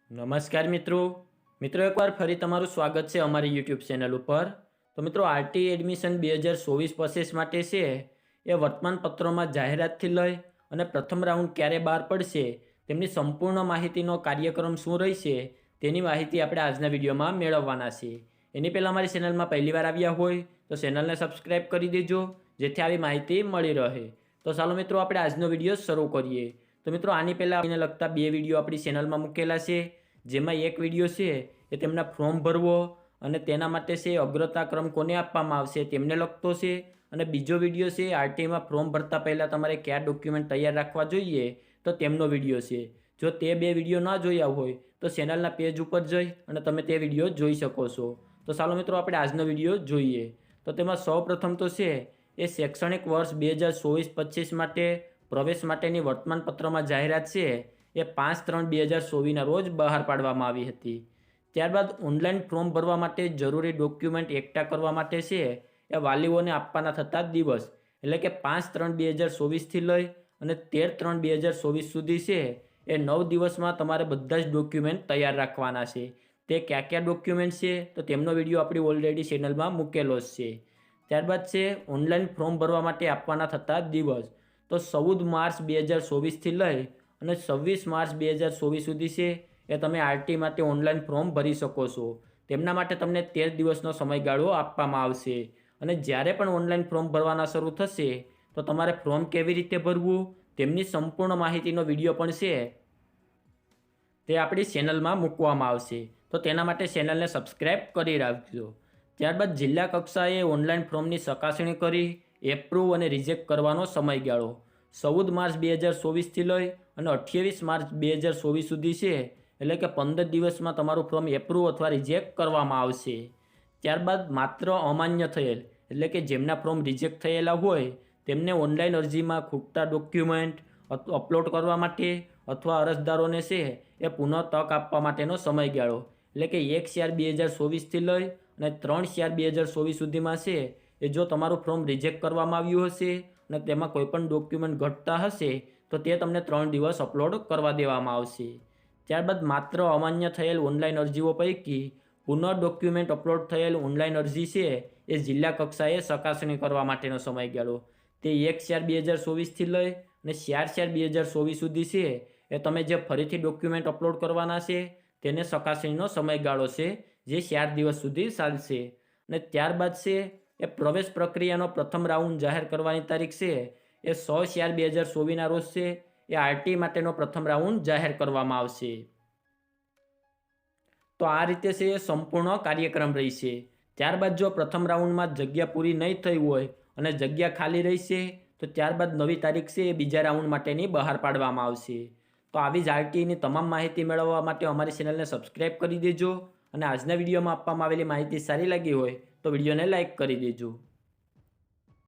નમસ્કાર મિત્રો એકવાર ફરી તમારું સ્વાગત છે અમારી યુટ્યુબ ચેનલ ઉપર। તો મિત્રો આરટી એડમિશન 2024 પ્રોસેસ માટે છે એ વર્તમાનપત્રોમાં જાહેરાતથી લઈ અને પ્રથમ રાઉન્ડ ક્યારે બહાર પડશે તેમની સંપૂર્ણ માહિતીનો કાર્યક્રમ શું રહેશે તેની માહિતી આપણે આજના વિડીયોમાં મેળવવાના છે। એની પહેલાં અમારી ચેનલમાં પહેલીવાર આવ્યા હોય તો ચેનલને સબસ્ક્રાઈબ કરી દેજો જેથી આવી માહિતી મળી રહે। તો ચાલો મિત્રો આપણે આજનો વિડીયો શરૂ કરીએ। તો મિત્રો આની પહેલાં એને લગતા બે વિડીયો આપણી ચેનલમાં મૂકેલા છે, જેમાં એક વિડીયો છે એ તેમના ફોર્મ ભરવો અને તેના માટે છે અગ્રતા ક્રમ કોને આપવામાં આવશે તેમને લગતો છે, અને બીજો વિડીયો છે આરટીમાં ફોર્મ ભરતા પહેલાં તમારે કયા ડોક્યુમેન્ટ તૈયાર રાખવા જોઈએ તો તેમનો વિડીયો છે। જો તે બે વિડીયો ના જોયા હોય તો ચેનલના પેજ ઉપર જઈ અને તમે તે વિડીયો જોઈ શકો છો। તો ચાલો મિત્રો આપણે આજનો વિડીયો જોઈએ। તો તેમાં સૌપ્રથમ તો છે એ શૈક્ષણિક વર્ષ 2024-25 માટે પ્રવેશ માટેની વર્તમાનપત્રમાં જાહેરાત છે એ 5/3/2024ના રોજ બહાર પાડવામાં આવી હતી। ત્યારબાદ ઓનલાઈન ફોર્મ ભરવા માટે જરૂરી ડોક્યુમેન્ટ એકઠા કરવા માટે છે એ વાલીઓને આપવાના થતા દિવસ એટલે કે 5/3/2024થી લઈ અને 13/3/2024 સુધી છે એ 9 દિવસમાં તમારે બધા જ ડોક્યુમેન્ટ તૈયાર રાખવાના છે। તે કયા ડોક્યુમેન્ટ છે તો તેમનો વિડીયો આપણી ઓલરેડી ચેનલમાં મૂકેલો જ છે। ત્યારબાદ છે ઓનલાઈન ફોર્મ ભરવા માટે આપવાના થતા દિવસ, તો 14 માર્ચ 2024થી લઈ અને 26 માર્ચ 2024 સુધી છે એ તમે આરટી માટે ઓનલાઈન ફોર્મ ભરી શકો છો। તેમના માટે તમને 13 દિવસનો સમયગાળો આપવામાં આવશે, અને જ્યારે પણ ઓનલાઈન ફોર્મ ભરવાના શરૂ થશે તો તમારે ફોર્મ કેવી રીતે ભરવું તેમની સંપૂર્ણ માહિતીનો વિડીયો પણ છે તે આપણી ચેનલમાં મૂકવામાં આવશે, તો તેના માટે ચેનલને સબસ્ક્રાઈબ કરી રાખજો। ત્યારબાદ જિલ્લા કક્ષાએ ઓનલાઈન ફોર્મની ચકાસણી કરી એપ્રુવ અને રિજેક્ટ કરવાનો સમયગાળો 14 માર્ચ 2024થી લઈ અને 28 માર્ચ 2024 સુધી છે, એટલે કે 15 દિવસમાં તમારું ફોર્મ એપ્રુવ અથવા રિજેક્ટ કરવામાં આવશે। ત્યારબાદ માત્ર અમાન્ય થયેલ એટલે કે જેમના ફોર્મ રિજેક્ટ થયેલા હોય તેમને ઓનલાઈન અરજીમાં ખૂટતા ડોક્યુમેન્ટ અપલોડ કરવા માટે અથવા અરજદારોને છે એ પુનઃ તક આપવા માટેનો સમયગાળો એટલે કે 1/4/2024થી લઈ અને 3/4/2024 સુધીમાં છે એ જો તમારું ફોર્મ રિજેક્ટ કરવામાં આવ્યું હશે અને તેમાં કોઈપણ ડોક્યુમેન્ટ ઘટતા હશે તો તે તમને 3 દિવસ અપલોડ કરવા દેવામાં આવશે। ત્યારબાદ માત્ર અમાન્ય થયેલ ઓનલાઈન અરજીઓ પૈકી પુનઃ ડોક્યુમેન્ટ અપલોડ થયેલ ઓનલાઈન અરજી છે એ જિલ્લા કક્ષાએ ચકાસણી કરવા માટેનો સમયગાળો તે 1/4/2024થી લઈ અને 4/4/2024 સુધી છે એ તમે જે ફરીથી ડોક્યુમેન્ટ અપલોડ કરવાના છે તેને ચકાસણીનો સમયગાળો છે જે 4 દિવસ સુધી ચાલશે। અને ત્યારબાદ છે એ પ્રવેશ પ્રક્રિયાનો પ્રથમ રાઉન્ડ જાહેર કરવાની તારીખ છે એ 6/4/2024ના રોજ છે એ આરટી માટેનો પ્રથમ રાઉન્ડ જાહેર કરવામાં આવશે। તો આ રીતે છે એ સંપૂર્ણ કાર્યક્રમ રહેશે। ત્યારબાદ જો પ્રથમ રાઉન્ડમાં જગ્યા પૂરી નહીં થઈ હોય અને જગ્યા ખાલી રહેશે તો ત્યારબાદ નવી તારીખ છે એ બીજા રાઉન્ડ માટેની બહાર પાડવામાં આવશે। તો આવી જ આરટીની તમામ માહિતી મેળવવા માટે અમારી ચેનલને સબસ્ક્રાઈબ કરી દેજો, અને આજના વિડીયોમાં આપવામાં આવેલી માહિતી સારી લાગી હોય તો વિડીયોને લાઈક કરી દેજો।